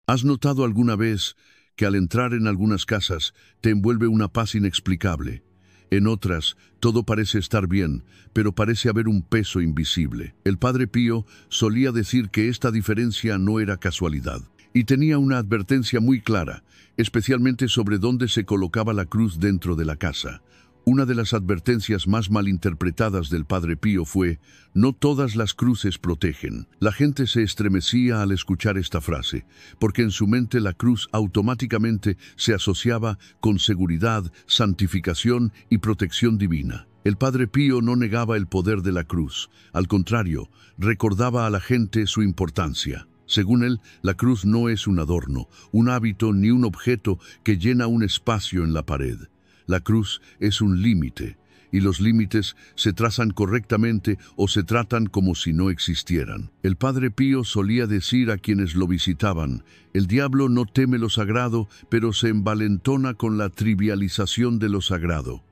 ¿Has notado alguna vez que al entrar en algunas casas te envuelve una paz inexplicable? En otras, todo parece estar bien, pero parece haber un peso invisible. El Padre Pío solía decir que esta diferencia no era casualidad, y tenía una advertencia muy clara, especialmente sobre dónde se colocaba la cruz dentro de la casa. Una de las advertencias más malinterpretadas del Padre Pío fue: no todas las cruces protegen. La gente se estremecía al escuchar esta frase, porque en su mente la cruz automáticamente se asociaba con seguridad, santificación y protección divina. El Padre Pío no negaba el poder de la cruz, al contrario, recordaba a la gente su importancia. Según él, la cruz no es un adorno, un hábito ni un objeto que llena un espacio en la pared. La cruz es un límite, y los límites se trazan correctamente o se tratan como si no existieran. El Padre Pío solía decir a quienes lo visitaban: el diablo no teme lo sagrado, pero se envalentona con la trivialización de lo sagrado.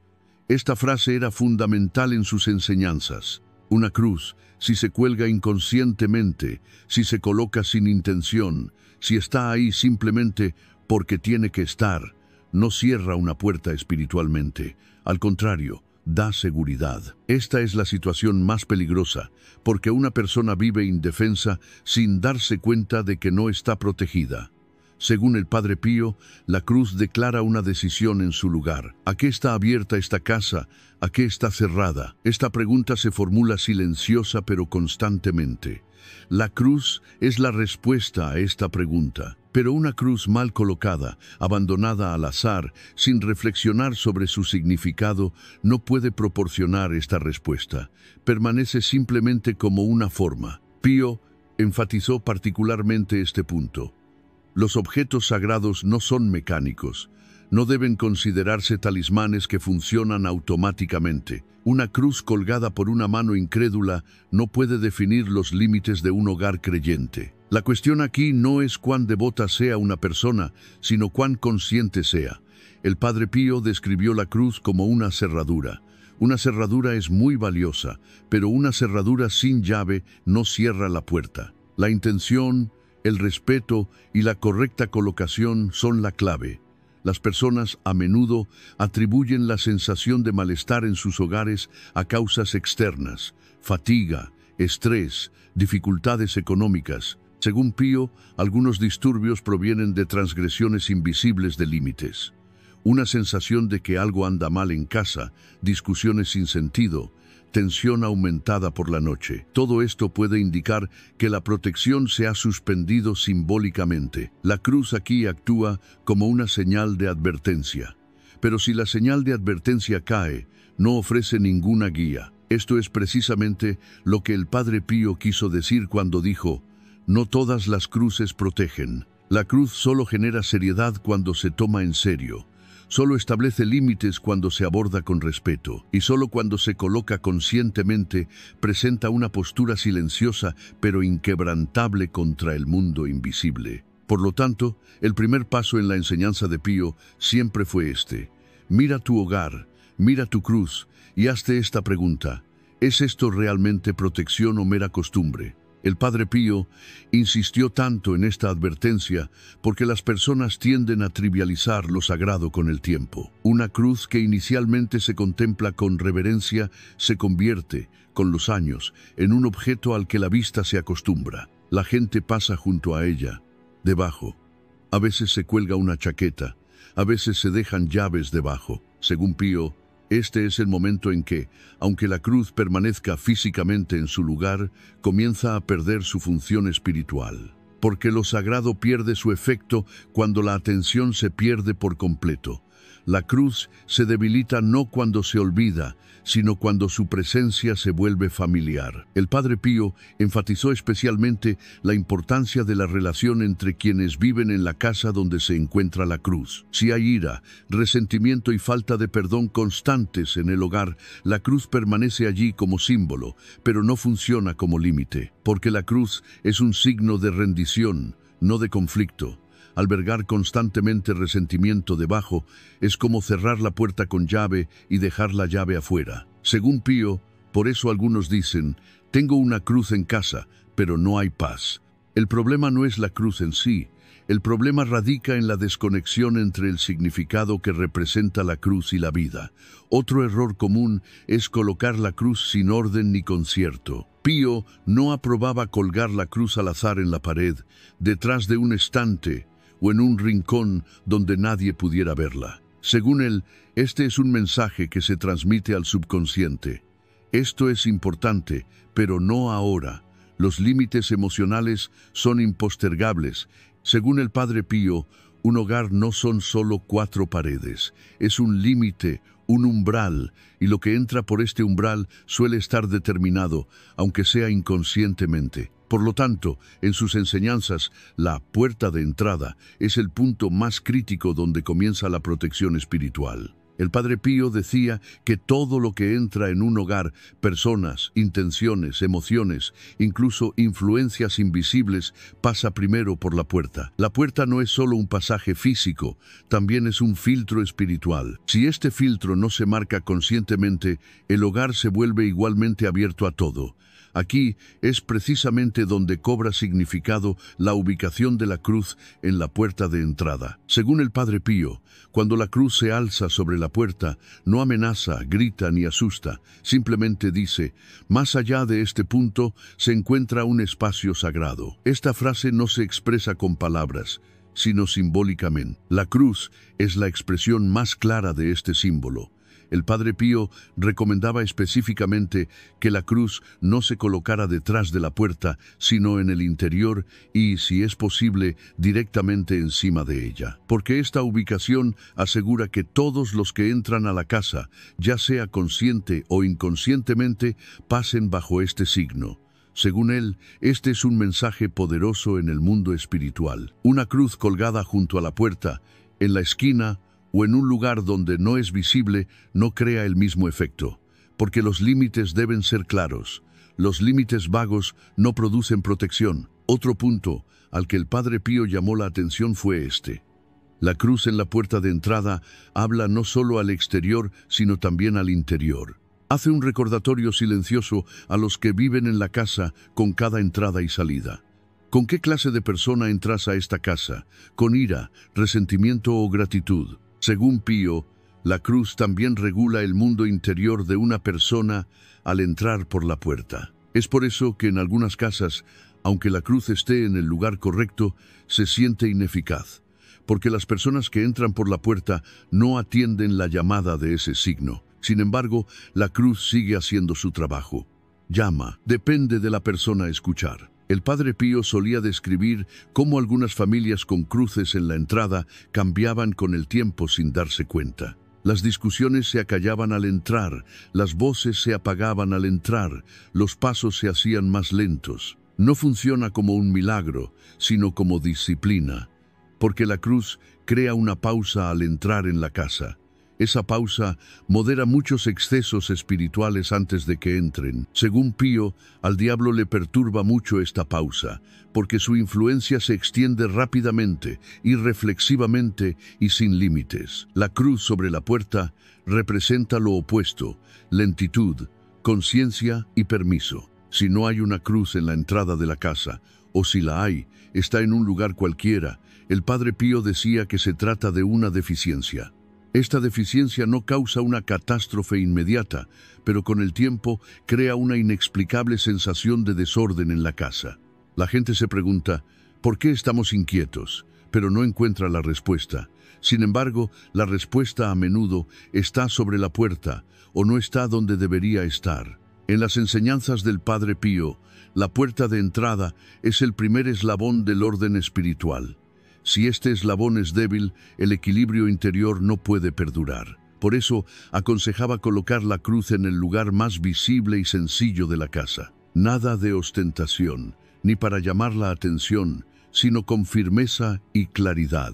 Esta frase era fundamental en sus enseñanzas. Una cruz, si se cuelga inconscientemente, si se coloca sin intención, si está ahí simplemente porque tiene que estar, no cierra una puerta espiritualmente. Al contrario, da seguridad. Esta es la situación más peligrosa, porque una persona vive indefensa sin darse cuenta de que no está protegida. Según el Padre Pío, la cruz declara una decisión en su lugar. ¿A qué está abierta esta casa? ¿A qué está cerrada? Esta pregunta se formula silenciosa pero constantemente. La cruz es la respuesta a esta pregunta. Pero una cruz mal colocada, abandonada al azar, sin reflexionar sobre su significado, no puede proporcionar esta respuesta. Permanece simplemente como una forma. Pío enfatizó particularmente este punto. Los objetos sagrados no son mecánicos. No deben considerarse talismanes que funcionan automáticamente. Una cruz colgada por una mano incrédula no puede definir los límites de un hogar creyente. La cuestión aquí no es cuán devota sea una persona, sino cuán consciente sea. El Padre Pío describió la cruz como una cerradura. Una cerradura es muy valiosa, pero una cerradura sin llave no cierra la puerta. La intención, el respeto y la correcta colocación son la clave. Las personas a menudo atribuyen la sensación de malestar en sus hogares a causas externas: fatiga, estrés, dificultades económicas. Según Pío, algunos disturbios provienen de transgresiones invisibles de límites. Una sensación de que algo anda mal en casa, discusiones sin sentido, tensión aumentada por la noche. Todo esto puede indicar que la protección se ha suspendido simbólicamente. La cruz aquí actúa como una señal de advertencia. Pero si la señal de advertencia cae, no ofrece ninguna guía. Esto es precisamente lo que el Padre Pío quiso decir cuando dijo: no todas las cruces protegen. La cruz solo genera seriedad cuando se toma en serio. Solo establece límites cuando se aborda con respeto, y solo cuando se coloca conscientemente presenta una postura silenciosa pero inquebrantable contra el mundo invisible. Por lo tanto, el primer paso en la enseñanza de Pío siempre fue este: mira tu hogar, mira tu cruz y hazte esta pregunta: ¿es esto realmente protección o mera costumbre? El Padre Pío insistió tanto en esta advertencia porque las personas tienden a trivializar lo sagrado con el tiempo. Una cruz que inicialmente se contempla con reverencia se convierte, con los años, en un objeto al que la vista se acostumbra. La gente pasa junto a ella, debajo. A veces se cuelga una chaqueta, a veces se dejan llaves debajo. Según Pío, este es el momento en que, aunque la cruz permanezca físicamente en su lugar, comienza a perder su función espiritual. Porque lo sagrado pierde su efecto cuando la atención se pierde por completo. La cruz se debilita no cuando se olvida, sino cuando su presencia se vuelve familiar. El Padre Pío enfatizó especialmente la importancia de la relación entre quienes viven en la casa donde se encuentra la cruz. Si hay ira, resentimiento y falta de perdón constantes en el hogar, la cruz permanece allí como símbolo, pero no funciona como límite, porque la cruz es un signo de rendición, no de conflicto. Albergar constantemente resentimiento debajo es como cerrar la puerta con llave y dejar la llave afuera. Según Pío, por eso algunos dicen: tengo una cruz en casa, pero no hay paz. El problema no es la cruz en sí, El problema radica en la desconexión entre el significado que representa la cruz y la vida. Otro error común es colocar la cruz sin orden ni concierto. Pío no aprobaba colgar la cruz al azar en la pared, detrás de un estante o en un rincón donde nadie pudiera verla. Según él, este es un mensaje que se transmite al subconsciente. Esto es importante, pero no ahora. Los límites emocionales son impostergables. Según el Padre Pío, un hogar no son solo 4 paredes, es un límite, un umbral, y lo que entra por este umbral suele estar determinado, aunque sea inconscientemente. Por lo tanto, en sus enseñanzas, la puerta de entrada es el punto más crítico donde comienza la protección espiritual. El Padre Pío decía que todo lo que entra en un hogar, personas, intenciones, emociones, incluso influencias invisibles, pasa primero por la puerta. La puerta no es solo un pasaje físico, también es un filtro espiritual. Si este filtro no se marca conscientemente, el hogar se vuelve igualmente abierto a todo. Aquí es precisamente donde cobra significado la ubicación de la cruz en la puerta de entrada. Según el Padre Pío, cuando la cruz se alza sobre la puerta, no amenaza, grita ni asusta, simplemente dice, más allá de este punto se encuentra un espacio sagrado. Esta frase no se expresa con palabras, sino simbólicamente. La cruz es la expresión más clara de este símbolo. El Padre Pío recomendaba específicamente que la cruz no se colocara detrás de la puerta, sino en el interior y, si es posible, directamente encima de ella. Porque esta ubicación asegura que todos los que entran a la casa, ya sea consciente o inconscientemente, pasen bajo este signo. Según él, este es un mensaje poderoso en el mundo espiritual. Una cruz colgada junto a la puerta, en la esquina, o en un lugar donde no es visible, no crea el mismo efecto, porque los límites deben ser claros. Los límites vagos no producen protección. Otro punto al que el Padre Pío llamó la atención fue este. La cruz en la puerta de entrada habla no solo al exterior, sino también al interior. Hace un recordatorio silencioso a los que viven en la casa con cada entrada y salida. ¿Con qué clase de persona entras a esta casa? ¿Con ira, resentimiento o gratitud? Según Pío, la cruz también regula el mundo interior de una persona al entrar por la puerta. Es por eso que en algunas casas, aunque la cruz esté en el lugar correcto, se siente ineficaz, porque las personas que entran por la puerta no atienden la llamada de ese signo. Sin embargo, la cruz sigue haciendo su trabajo. Llama, depende de la persona a escuchar. El Padre Pío solía describir cómo algunas familias con cruces en la entrada cambiaban con el tiempo sin darse cuenta. Las discusiones se acallaban al entrar, las voces se apagaban al entrar, los pasos se hacían más lentos. No funciona como un milagro, sino como disciplina, porque la cruz crea una pausa al entrar en la casa. Esa pausa modera muchos excesos espirituales antes de que entren. Según Pío, al diablo le perturba mucho esta pausa, porque su influencia se extiende rápidamente, irreflexivamente y sin límites. La cruz sobre la puerta representa lo opuesto: lentitud, conciencia y permiso. Si no hay una cruz en la entrada de la casa, o si la hay, está en un lugar cualquiera, el Padre Pío decía que se trata de una deficiencia. Esta deficiencia no causa una catástrofe inmediata, pero con el tiempo crea una inexplicable sensación de desorden en la casa. La gente se pregunta, ¿por qué estamos inquietos? Pero no encuentra la respuesta. Sin embargo, la respuesta a menudo está sobre la puerta o no está donde debería estar. En las enseñanzas del Padre Pío, la puerta de entrada es el primer eslabón del orden espiritual. Si este eslabón es débil, el equilibrio interior no puede perdurar. Por eso, aconsejaba colocar la cruz en el lugar más visible y sencillo de la casa. Nada de ostentación, ni para llamar la atención, sino con firmeza y claridad.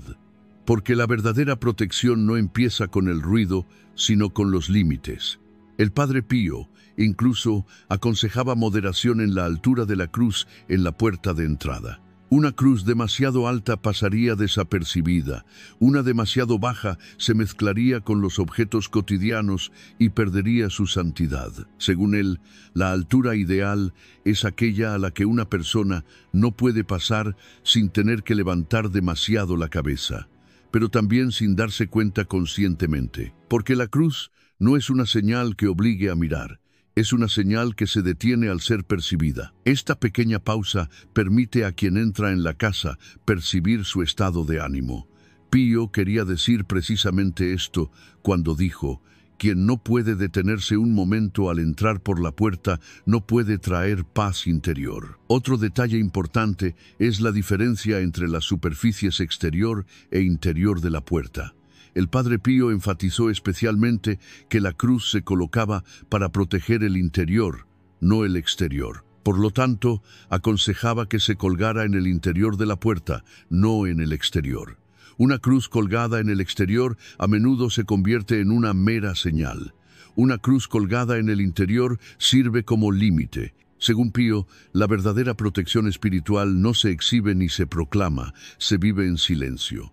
Porque la verdadera protección no empieza con el ruido, sino con los límites. El Padre Pío incluso aconsejaba moderación en la altura de la cruz en la puerta de entrada. Una cruz demasiado alta pasaría desapercibida, una demasiado baja se mezclaría con los objetos cotidianos y perdería su santidad. Según él, la altura ideal es aquella a la que una persona no puede pasar sin tener que levantar demasiado la cabeza, pero también sin darse cuenta conscientemente, porque la cruz no es una señal que obligue a mirar. Es una señal que se detiene al ser percibida. Esta pequeña pausa permite a quien entra en la casa percibir su estado de ánimo. Pío quería decir precisamente esto cuando dijo: quien no puede detenerse un momento al entrar por la puerta no puede traer paz interior. Otro detalle importante es la diferencia entre las superficies exterior e interior de la puerta. El Padre Pío enfatizó especialmente que la cruz se colocaba para proteger el interior, no el exterior. Por lo tanto, aconsejaba que se colgara en el interior de la puerta, no en el exterior. Una cruz colgada en el exterior a menudo se convierte en una mera señal. Una cruz colgada en el interior sirve como límite. Según Pío, la verdadera protección espiritual no se exhibe ni se proclama, se vive en silencio.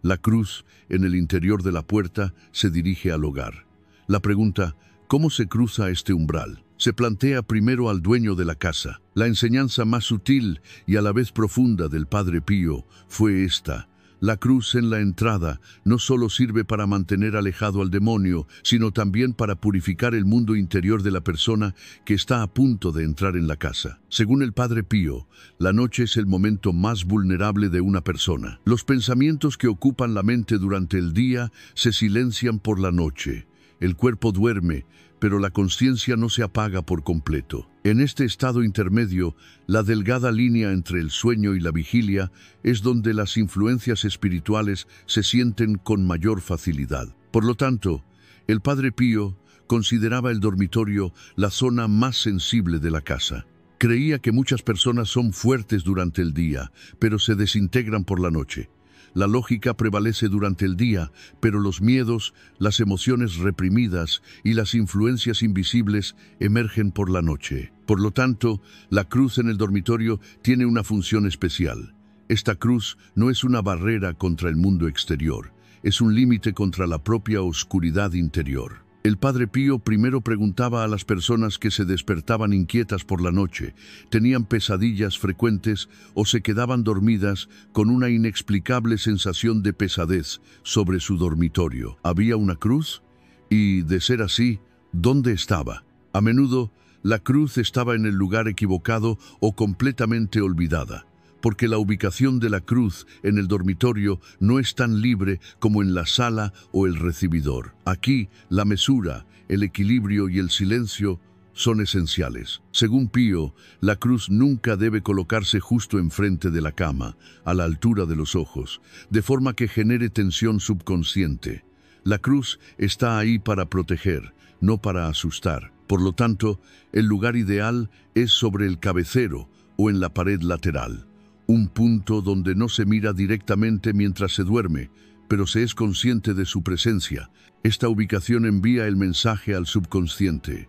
La cruz, en el interior de la puerta, se dirige al hogar. La pregunta, ¿cómo se cruza este umbral?, se plantea primero al dueño de la casa. La enseñanza más sutil y a la vez profunda del Padre Pío fue esta: la cruz en la entrada no solo sirve para mantener alejado al demonio, sino también para purificar el mundo interior de la persona que está a punto de entrar en la casa. Según el Padre Pío, la noche es el momento más vulnerable de una persona. Los pensamientos que ocupan la mente durante el día se silencian por la noche. El cuerpo duerme, pero la conciencia no se apaga por completo. En este estado intermedio, la delgada línea entre el sueño y la vigilia es donde las influencias espirituales se sienten con mayor facilidad. Por lo tanto, el Padre Pío consideraba el dormitorio la zona más sensible de la casa. Creía que muchas personas son fuertes durante el día, pero se desintegran por la noche. La lógica prevalece durante el día, pero los miedos, las emociones reprimidas y las influencias invisibles emergen por la noche. Por lo tanto, la cruz en el dormitorio tiene una función especial. Esta cruz no es una barrera contra el mundo exterior, es un límite contra la propia oscuridad interior. El Padre Pío primero preguntaba a las personas que se despertaban inquietas por la noche, tenían pesadillas frecuentes o se quedaban dormidas con una inexplicable sensación de pesadez sobre su dormitorio. ¿Había una cruz? Y, de ser así, ¿dónde estaba? A menudo, la cruz estaba en el lugar equivocado o completamente olvidada, porque la ubicación de la cruz en el dormitorio no es tan libre como en la sala o el recibidor. Aquí, la mesura, el equilibrio y el silencio son esenciales. Según Pío, la cruz nunca debe colocarse justo enfrente de la cama, a la altura de los ojos, de forma que genere tensión subconsciente. La cruz está ahí para proteger, no para asustar. Por lo tanto, el lugar ideal es sobre el cabecero o en la pared lateral. Un punto donde no se mira directamente mientras se duerme, pero se es consciente de su presencia. Esta ubicación envía el mensaje al subconsciente: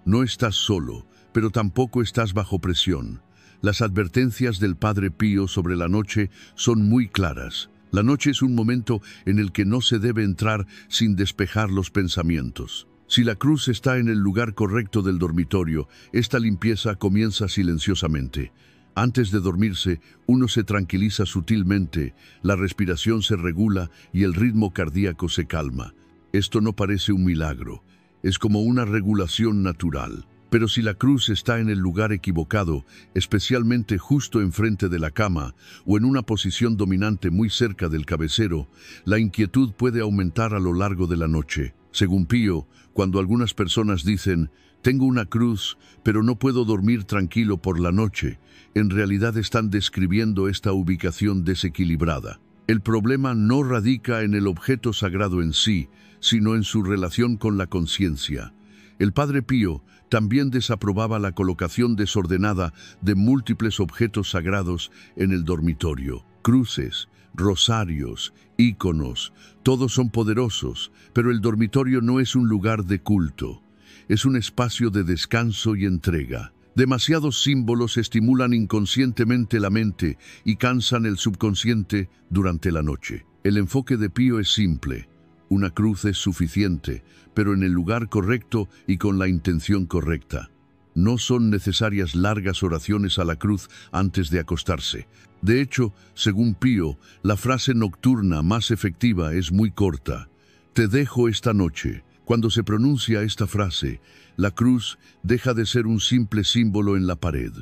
no estás solo, pero tampoco estás bajo presión. Las advertencias del Padre Pío sobre la noche son muy claras. La noche es un momento en el que no se debe entrar sin despejar los pensamientos. Si la cruz está en el lugar correcto del dormitorio, esta limpieza comienza silenciosamente. Antes de dormirse, uno se tranquiliza sutilmente, la respiración se regula y el ritmo cardíaco se calma. Esto no parece un milagro, es como una regulación natural. Pero si la cruz está en el lugar equivocado, especialmente justo enfrente de la cama o en una posición dominante muy cerca del cabecero, la inquietud puede aumentar a lo largo de la noche. Según Pío, cuando algunas personas dicen: tengo una cruz, pero no puedo dormir tranquilo por la noche, en realidad están describiendo esta ubicación desequilibrada. El problema no radica en el objeto sagrado en sí, sino en su relación con la conciencia. El Padre Pío también desaprobaba la colocación desordenada de múltiples objetos sagrados en el dormitorio. Cruces, rosarios, íconos, todos son poderosos, pero el dormitorio no es un lugar de culto. Es un espacio de descanso y entrega. Demasiados símbolos estimulan inconscientemente la mente y cansan el subconsciente durante la noche. El enfoque de Pío es simple. Una cruz es suficiente, pero en el lugar correcto y con la intención correcta. No son necesarias largas oraciones a la cruz antes de acostarse. De hecho, según Pío, la frase nocturna más efectiva es muy corta. Te dejo esta noche. Cuando se pronuncia esta frase, la cruz deja de ser un simple símbolo en la pared.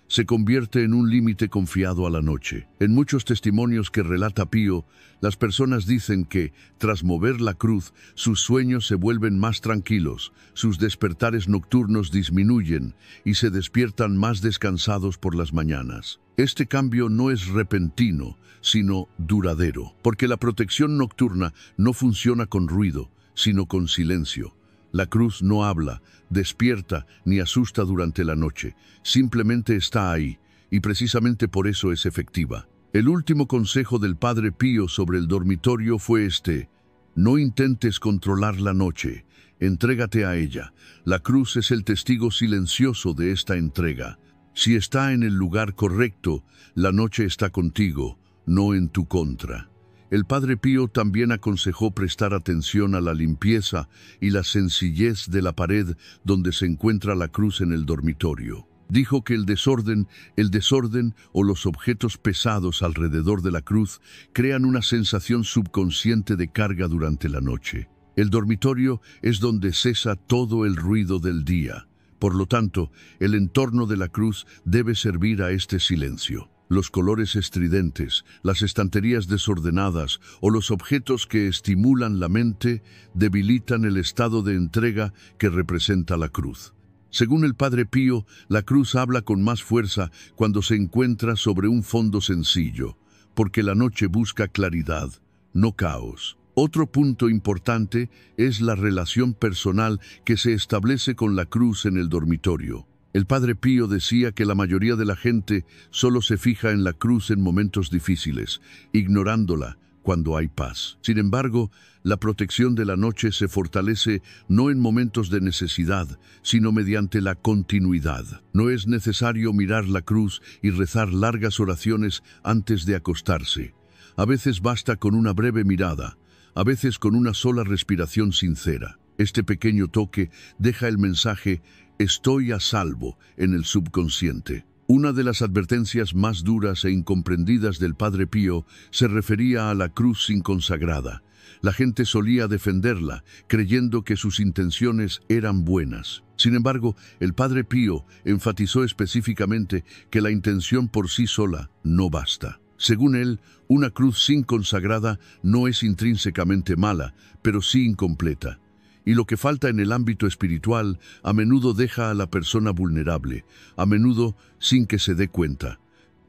Se convierte en un límite confiado a la noche. En muchos testimonios que relata Pío, las personas dicen que, tras mover la cruz, sus sueños se vuelven más tranquilos, sus despertares nocturnos disminuyen y se despiertan más descansados por las mañanas. Este cambio no es repentino, sino duradero, porque la protección nocturna no funciona con ruido, sino con silencio. La cruz no habla, despierta ni asusta durante la noche, simplemente está ahí, y precisamente por eso es efectiva. El último consejo del Padre Pío sobre el dormitorio fue este: no intentes controlar la noche, entrégate a ella. La cruz es el testigo silencioso de esta entrega. Si está en el lugar correcto, la noche está contigo, no en tu contra. El Padre Pío también aconsejó prestar atención a la limpieza y la sencillez de la pared donde se encuentra la cruz en el dormitorio. Dijo que el desorden o los objetos pesados alrededor de la cruz crean una sensación subconsciente de carga durante la noche. El dormitorio es donde cesa todo el ruido del día. Por lo tanto, el entorno de la cruz debe servir a este silencio. Los colores estridentes, las estanterías desordenadas o los objetos que estimulan la mente debilitan el estado de entrega que representa la cruz. Según el Padre Pío, la cruz habla con más fuerza cuando se encuentra sobre un fondo sencillo, porque la noche busca claridad, no caos. Otro punto importante es la relación personal que se establece con la cruz en el dormitorio. El Padre Pío decía que la mayoría de la gente solo se fija en la cruz en momentos difíciles, ignorándola cuando hay paz. Sin embargo, la protección de la noche se fortalece no en momentos de necesidad, sino mediante la continuidad. No es necesario mirar la cruz y rezar largas oraciones antes de acostarse. A veces basta con una breve mirada, a veces con una sola respiración sincera. Este pequeño toque deja el mensaje «Estoy a salvo» en el subconsciente. Una de las advertencias más duras e incomprendidas del Padre Pío se refería a la cruz sin consagrada. La gente solía defenderla, creyendo que sus intenciones eran buenas. Sin embargo, el Padre Pío enfatizó específicamente que la intención por sí sola no basta. Según él, una cruz sin consagrada no es intrínsecamente mala, pero sí incompleta. Y lo que falta en el ámbito espiritual a menudo deja a la persona vulnerable, a menudo sin que se dé cuenta.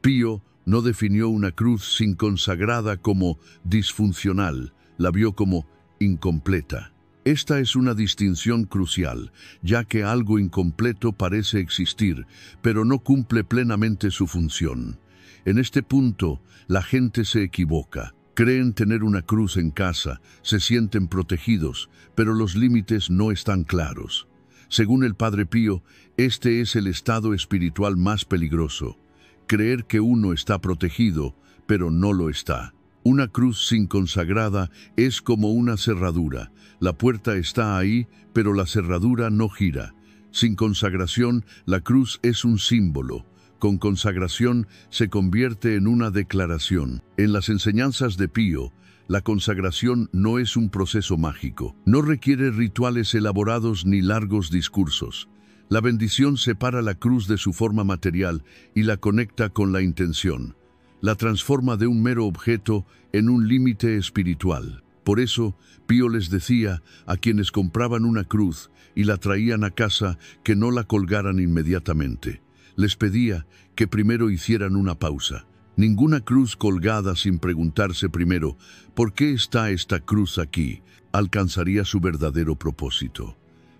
Pío no definió una cruz sin consagrada como disfuncional, la vio como incompleta. Esta es una distinción crucial, ya que algo incompleto parece existir, pero no cumple plenamente su función. En este punto, la gente se equivoca. Creen tener una cruz en casa, se sienten protegidos, pero los límites no están claros. Según el Padre Pío, este es el estado espiritual más peligroso. Creer que uno está protegido, pero no lo está. Una cruz sin consagrada es como una cerradura. La puerta está ahí, pero la cerradura no gira. Sin consagración, la cruz es un símbolo. Con consagración se convierte en una declaración. En las enseñanzas de Pío, la consagración no es un proceso mágico. No requiere rituales elaborados ni largos discursos. La bendición separa la cruz de su forma material y la conecta con la intención. La transforma de un mero objeto en un límite espiritual. Por eso, Pío les decía a quienes compraban una cruz y la traían a casa que no la colgaran inmediatamente. Les pedía que primero hicieran una pausa. Ninguna cruz colgada sin preguntarse primero, ¿por qué está esta cruz aquí?, alcanzaría su verdadero propósito.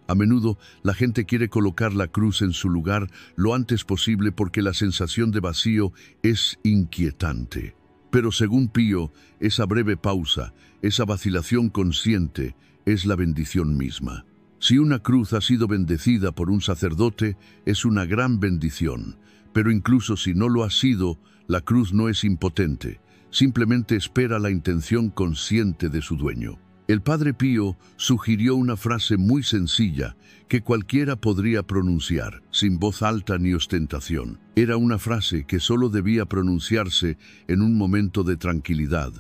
A menudo, la gente quiere colocar la cruz en su lugar lo antes posible porque la sensación de vacío es inquietante. Pero según Pío, esa breve pausa, esa vacilación consciente, es la bendición misma. Si una cruz ha sido bendecida por un sacerdote, es una gran bendición. Pero incluso si no lo ha sido, la cruz no es impotente. Simplemente espera la intención consciente de su dueño. El Padre Pío sugirió una frase muy sencilla que cualquiera podría pronunciar, sin voz alta ni ostentación. Era una frase que solo debía pronunciarse en un momento de tranquilidad,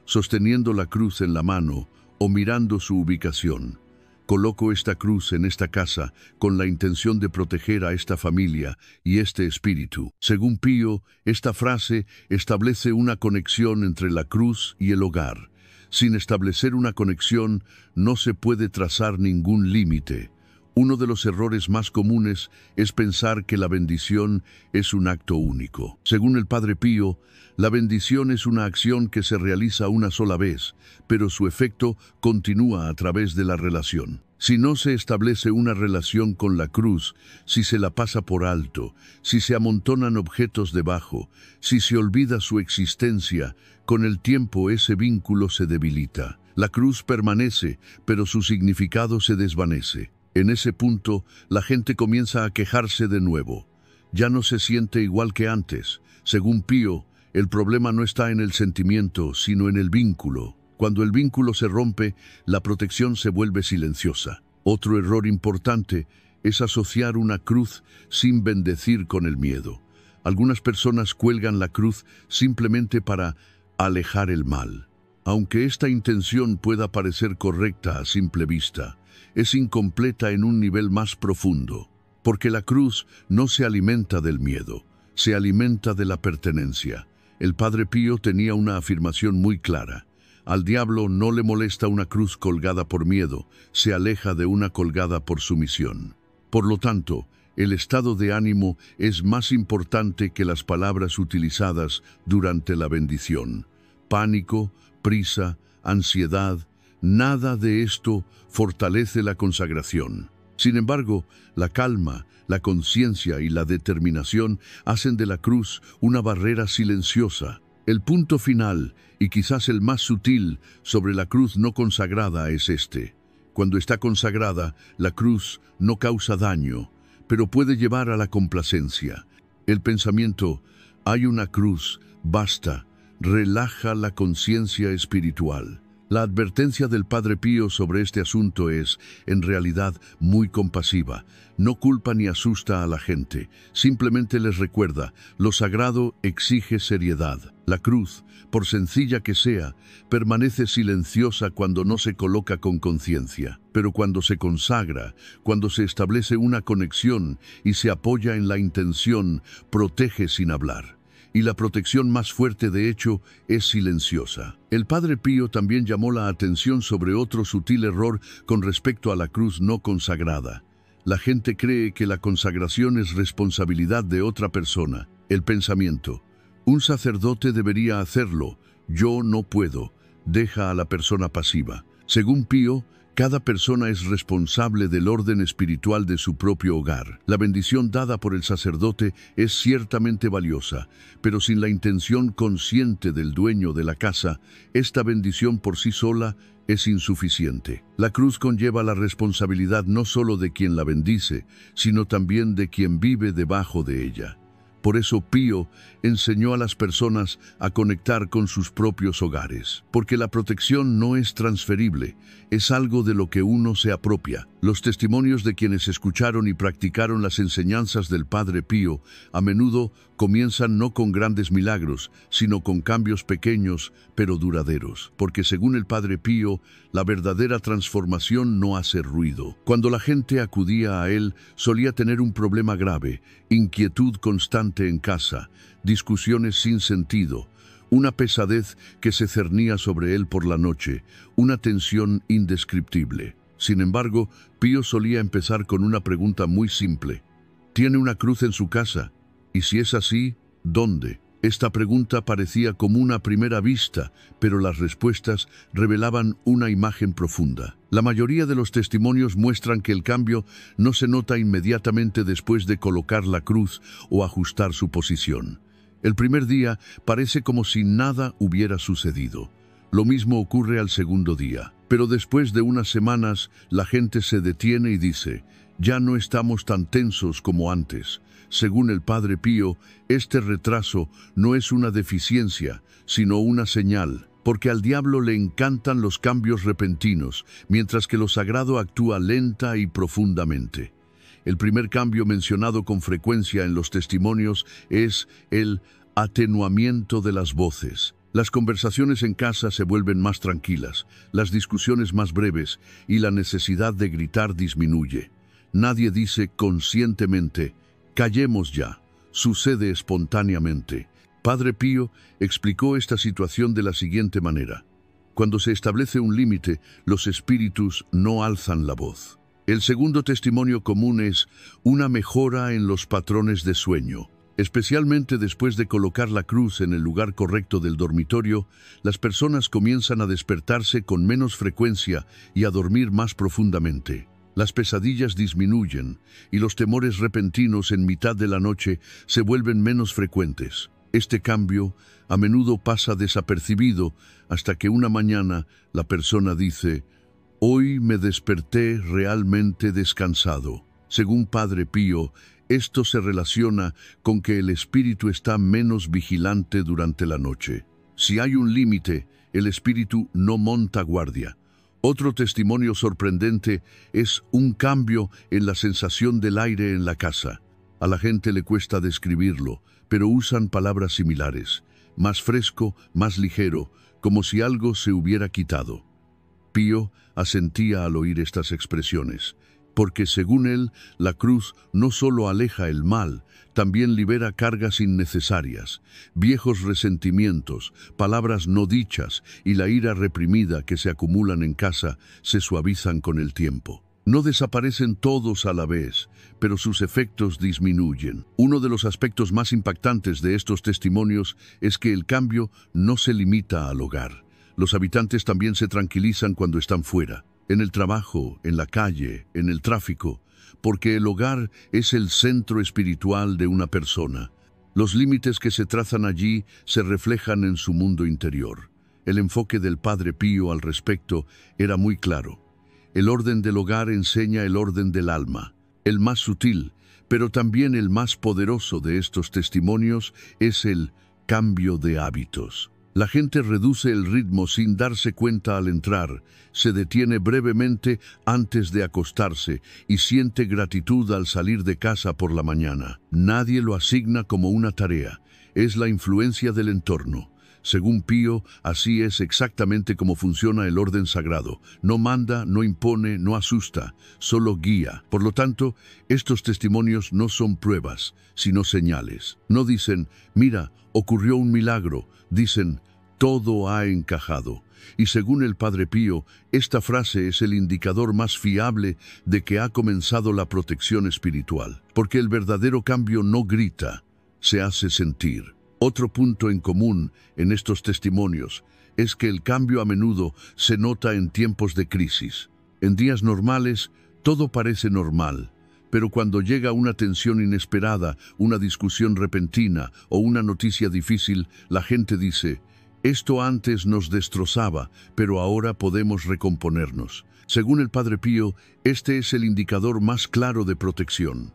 sosteniendo la cruz en la mano o mirando su ubicación. Coloco esta cruz en esta casa con la intención de proteger a esta familia y este espíritu. Según Pío, esta frase establece una conexión entre la cruz y el hogar. Sin establecer una conexión, no se puede trazar ningún límite. Uno de los errores más comunes es pensar que la bendición es un acto único. Según el Padre Pío, la bendición es una acción que se realiza una sola vez, pero su efecto continúa a través de la relación. Si no se establece una relación con la cruz, si se la pasa por alto, si se amontonan objetos debajo, si se olvida su existencia, con el tiempo ese vínculo se debilita. La cruz permanece, pero su significado se desvanece. En ese punto, la gente comienza a quejarse de nuevo. Ya no se siente igual que antes. Según Pío, el problema no está en el sentimiento, sino en el vínculo. Cuando el vínculo se rompe, la protección se vuelve silenciosa. Otro error importante es asociar una cruz sin bendecir con el miedo. Algunas personas cuelgan la cruz simplemente para alejar el mal. Aunque esta intención pueda parecer correcta a simple vista, es incompleta en un nivel más profundo, porque la cruz no se alimenta del miedo, se alimenta de la pertenencia. El Padre Pío tenía una afirmación muy clara. Al diablo no le molesta una cruz colgada por miedo, se aleja de una colgada por sumisión. Por lo tanto, el estado de ánimo es más importante que las palabras utilizadas durante la bendición. Pánico, prisa, ansiedad, nada de esto fortalece la consagración. Sin embargo, la calma, la conciencia y la determinación hacen de la cruz una barrera silenciosa. El punto final, y quizás el más sutil, sobre la cruz no consagrada es este. Cuando está consagrada, la cruz no causa daño, pero puede llevar a la complacencia. El pensamiento, hay una cruz, basta, relaja la conciencia espiritual. La advertencia del Padre Pío sobre este asunto es, en realidad, muy compasiva. No culpa ni asusta a la gente, simplemente les recuerda, lo sagrado exige seriedad. La cruz, por sencilla que sea, permanece silenciosa cuando no se coloca con conciencia. Pero cuando se consagra, cuando se establece una conexión y se apoya en la intención, protege sin hablar. Y la protección más fuerte, de hecho, es silenciosa. El Padre Pío también llamó la atención sobre otro sutil error con respecto a la cruz no consagrada. La gente cree que la consagración es responsabilidad de otra persona. El pensamiento, un sacerdote debería hacerlo, yo no puedo, deja a la persona pasiva. Según Pío, cada persona es responsable del orden espiritual de su propio hogar. La bendición dada por el sacerdote es ciertamente valiosa, pero sin la intención consciente del dueño de la casa, esta bendición por sí sola es insuficiente. La cruz conlleva la responsabilidad no solo de quien la bendice, sino también de quien vive debajo de ella. Por eso Pío enseñó a las personas a conectar con sus propios hogares, porque la protección no es transferible, es algo de lo que uno se apropia. Los testimonios de quienes escucharon y practicaron las enseñanzas del Padre Pío a menudo comienzan no con grandes milagros, sino con cambios pequeños pero duraderos, porque según el Padre Pío, la verdadera transformación no hace ruido. Cuando la gente acudía a él, solía tener un problema grave, inquietud constante en casa, discusiones sin sentido, una pesadez que se cernía sobre él por la noche, una tensión indescriptible. Sin embargo, Pío solía empezar con una pregunta muy simple. ¿Tiene una cruz en su casa? Y si es así, ¿dónde? Esta pregunta parecía común a primera vista, pero las respuestas revelaban una imagen profunda. La mayoría de los testimonios muestran que el cambio no se nota inmediatamente después de colocar la cruz o ajustar su posición. El primer día parece como si nada hubiera sucedido. Lo mismo ocurre al segundo día. Pero después de unas semanas, la gente se detiene y dice, ya no estamos tan tensos como antes. Según el Padre Pío, este retraso no es una deficiencia, sino una señal, porque al diablo le encantan los cambios repentinos, mientras que lo sagrado actúa lenta y profundamente. El primer cambio mencionado con frecuencia en los testimonios es el atenuamiento de las voces. Las conversaciones en casa se vuelven más tranquilas, las discusiones más breves y la necesidad de gritar disminuye. Nadie dice conscientemente, callemos ya. Sucede espontáneamente. Padre Pío explicó esta situación de la siguiente manera. Cuando se establece un límite, los espíritus no alzan la voz. El segundo testimonio común es una mejora en los patrones de sueño. Especialmente después de colocar la cruz en el lugar correcto del dormitorio, las personas comienzan a despertarse con menos frecuencia y a dormir más profundamente. Las pesadillas disminuyen y los temores repentinos en mitad de la noche se vuelven menos frecuentes. Este cambio a menudo pasa desapercibido hasta que una mañana la persona dice, «Hoy me desperté realmente descansado». Según Padre Pío, esto se relaciona con que el espíritu está menos vigilante durante la noche. Si hay un límite, el espíritu no monta guardia. Otro testimonio sorprendente es un cambio en la sensación del aire en la casa. A la gente le cuesta describirlo, pero usan palabras similares. Más fresco, más ligero, como si algo se hubiera quitado. Pío asentía al oír estas expresiones, porque según él, la cruz no solo aleja el mal, también libera cargas innecesarias, viejos resentimientos, palabras no dichas y la ira reprimida que se acumulan en casa se suavizan con el tiempo. No desaparecen todos a la vez, pero sus efectos disminuyen. Uno de los aspectos más impactantes de estos testimonios es que el cambio no se limita al hogar. Los habitantes también se tranquilizan cuando están fuera, en el trabajo, en la calle, en el tráfico, porque el hogar es el centro espiritual de una persona. Los límites que se trazan allí se reflejan en su mundo interior. El enfoque del Padre Pío al respecto era muy claro. El orden del hogar enseña el orden del alma. El más sutil, pero también el más poderoso de estos testimonios es el cambio de hábitos. La gente reduce el ritmo sin darse cuenta al entrar, se detiene brevemente antes de acostarse y siente gratitud al salir de casa por la mañana. Nadie lo asigna como una tarea, es la influencia del entorno. Según Pío, así es exactamente como funciona el orden sagrado. No manda, no impone, no asusta, solo guía. Por lo tanto, estos testimonios no son pruebas, sino señales. No dicen, mira, ocurrió un milagro. Dicen, todo ha encajado. Y según el Padre Pío, esta frase es el indicador más fiable de que ha comenzado la protección espiritual. Porque el verdadero cambio no grita, se hace sentir. Otro punto en común en estos testimonios es que el cambio a menudo se nota en tiempos de crisis. En días normales, todo parece normal, pero cuando llega una tensión inesperada, una discusión repentina o una noticia difícil, la gente dice, esto antes nos destrozaba, pero ahora podemos recomponernos. Según el Padre Pío, este es el indicador más claro de protección.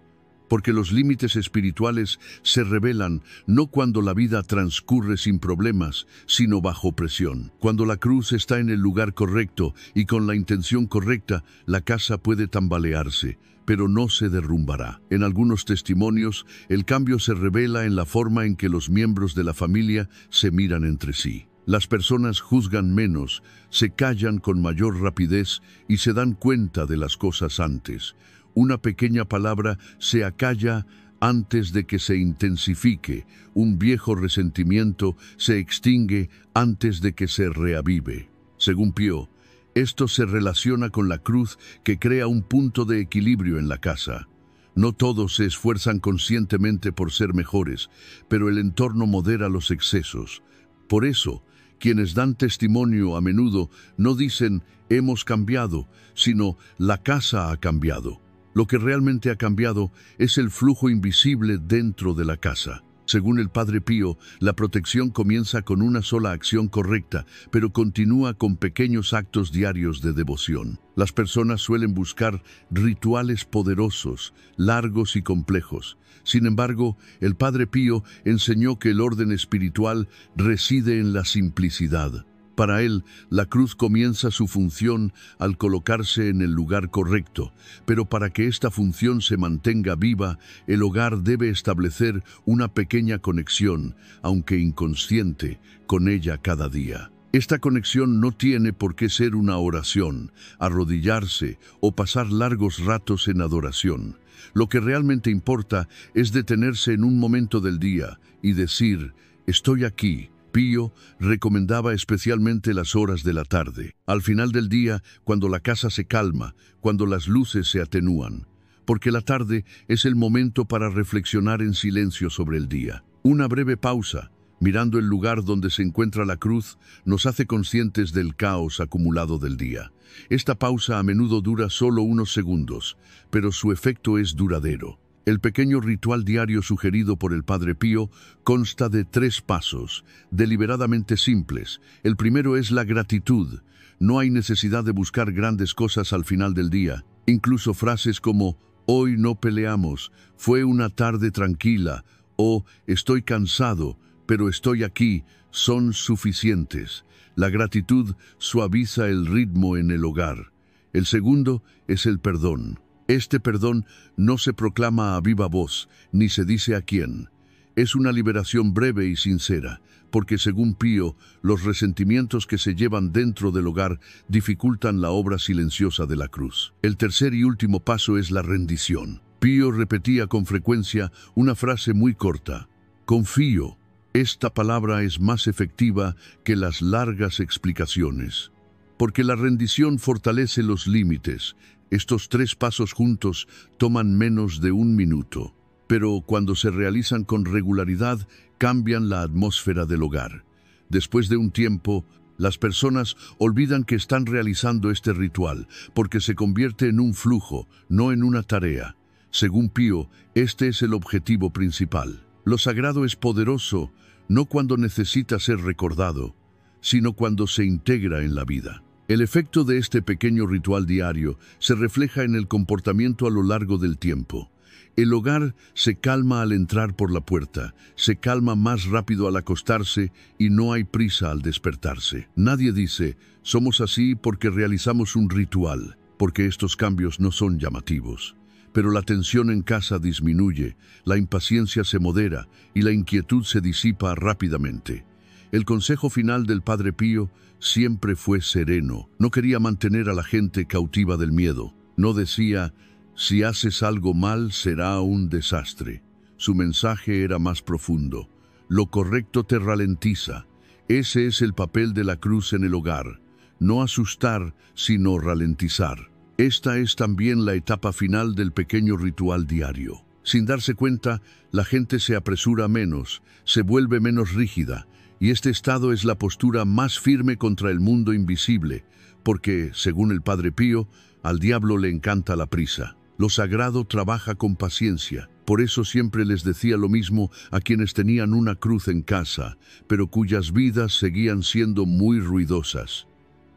Porque los límites espirituales se revelan no cuando la vida transcurre sin problemas, sino bajo presión. Cuando la cruz está en el lugar correcto y con la intención correcta, la casa puede tambalearse, pero no se derrumbará. En algunos testimonios, el cambio se revela en la forma en que los miembros de la familia se miran entre sí. Las personas juzgan menos, se callan con mayor rapidez y se dan cuenta de las cosas antes. Una pequeña palabra se acalla antes de que se intensifique. Un viejo resentimiento se extingue antes de que se reavive. Según Pío, esto se relaciona con la cruz que crea un punto de equilibrio en la casa. No todos se esfuerzan conscientemente por ser mejores, pero el entorno modera los excesos. Por eso, quienes dan testimonio a menudo no dicen «hemos cambiado», sino «la casa ha cambiado». Lo que realmente ha cambiado es el flujo invisible dentro de la casa. Según el Padre Pío, la protección comienza con una sola acción correcta, pero continúa con pequeños actos diarios de devoción. Las personas suelen buscar rituales poderosos, largos y complejos. Sin embargo, el Padre Pío enseñó que el orden espiritual reside en la simplicidad. Para él, la cruz comienza su función al colocarse en el lugar correcto, pero para que esta función se mantenga viva, el hogar debe establecer una pequeña conexión, aunque inconsciente, con ella cada día. Esta conexión no tiene por qué ser una oración, arrodillarse o pasar largos ratos en adoración. Lo que realmente importa es detenerse en un momento del día y decir, «Estoy aquí». Pío recomendaba especialmente las horas de la tarde, al final del día, cuando la casa se calma, cuando las luces se atenúan, porque la tarde es el momento para reflexionar en silencio sobre el día. Una breve pausa, mirando el lugar donde se encuentra la cruz, nos hace conscientes del caos acumulado del día. Esta pausa a menudo dura solo unos segundos, pero su efecto es duradero. El pequeño ritual diario sugerido por el Padre Pío consta de 3 pasos, deliberadamente simples. El primero es la gratitud. No hay necesidad de buscar grandes cosas al final del día. Incluso frases como «Hoy no peleamos», «Fue una tarde tranquila» o «Estoy cansado, pero estoy aquí» son suficientes. La gratitud suaviza el ritmo en el hogar. El segundo es el perdón. Este perdón no se proclama a viva voz, ni se dice a quién. Es una liberación breve y sincera, porque según Pío, los resentimientos que se llevan dentro del hogar dificultan la obra silenciosa de la cruz. El tercer y último paso es la rendición. Pío repetía con frecuencia una frase muy corta: «Confío». Esta palabra es más efectiva que las largas explicaciones, porque la rendición fortalece los límites. Estos 3 pasos juntos toman menos de 1 minuto, pero cuando se realizan con regularidad, cambian la atmósfera del hogar. Después de un tiempo, las personas olvidan que están realizando este ritual, porque se convierte en un flujo, no en una tarea. Según Pío, este es el objetivo principal. Lo sagrado es poderoso, no cuando necesita ser recordado, sino cuando se integra en la vida. El efecto de este pequeño ritual diario se refleja en el comportamiento a lo largo del tiempo. El hogar se calma al entrar por la puerta, se calma más rápido al acostarse y no hay prisa al despertarse. Nadie dice, somos así porque realizamos un ritual, porque estos cambios no son llamativos. Pero la tensión en casa disminuye, la impaciencia se modera y la inquietud se disipa rápidamente. El consejo final del Padre Pío siempre fue sereno. No quería mantener a la gente cautiva del miedo. No decía, si haces algo mal será un desastre. Su mensaje era más profundo. Lo correcto te ralentiza. Ese es el papel de la cruz en el hogar. No asustar, sino ralentizar. Esta es también la etapa final del pequeño ritual diario. Sin darse cuenta, la gente se apresura menos, se vuelve menos rígida, y este estado es la postura más firme contra el mundo invisible, porque, según el Padre Pío, al diablo le encanta la prisa. Lo sagrado trabaja con paciencia. Por eso siempre les decía lo mismo a quienes tenían una cruz en casa, pero cuyas vidas seguían siendo muy ruidosas.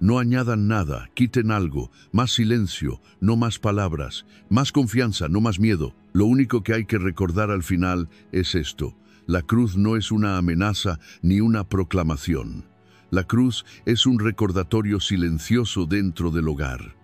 No añadan nada, quiten algo, más silencio, no más palabras, más confianza, no más miedo. Lo único que hay que recordar al final es esto: la cruz no es una amenaza ni una proclamación. La cruz es un recordatorio silencioso dentro del hogar.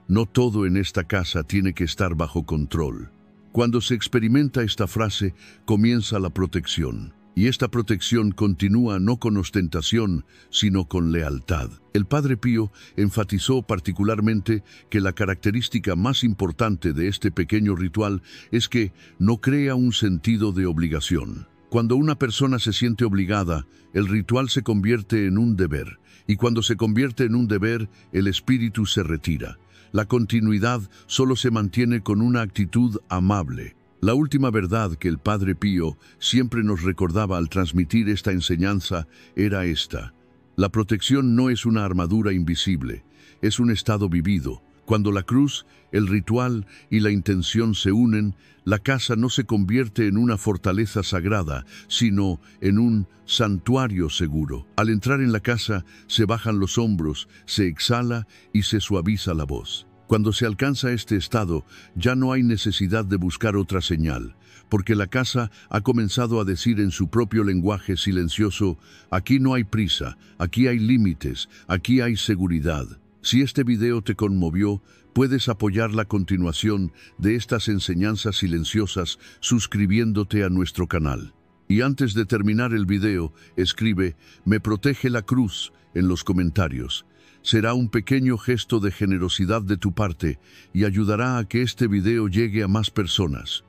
No todo en esta casa tiene que estar bajo control. Cuando se experimenta esta frase, comienza la protección. Y esta protección continúa no con ostentación, sino con lealtad. El Padre Pío enfatizó particularmente que la característica más importante de este pequeño ritual es que no crea un sentido de obligación. Cuando una persona se siente obligada, el ritual se convierte en un deber, y cuando se convierte en un deber, el espíritu se retira. La continuidad solo se mantiene con una actitud amable. La última verdad que el Padre Pío siempre nos recordaba al transmitir esta enseñanza era esta: la protección no es una armadura invisible, es un estado vivido, Cuando la cruz, el ritual y la intención se unen, la casa no se convierte en una fortaleza sagrada, sino en un santuario seguro. Al entrar en la casa, se bajan los hombros, se exhala y se suaviza la voz. Cuando se alcanza este estado, ya no hay necesidad de buscar otra señal, porque la casa ha comenzado a decir en su propio lenguaje silencioso: aquí no hay prisa, aquí hay límites, aquí hay seguridad. Si este video te conmovió, puedes apoyar la continuación de estas enseñanzas silenciosas suscribiéndote a nuestro canal. Y antes de terminar el video, escribe "Me protege la cruz" en los comentarios. Será un pequeño gesto de generosidad de tu parte y ayudará a que este video llegue a más personas.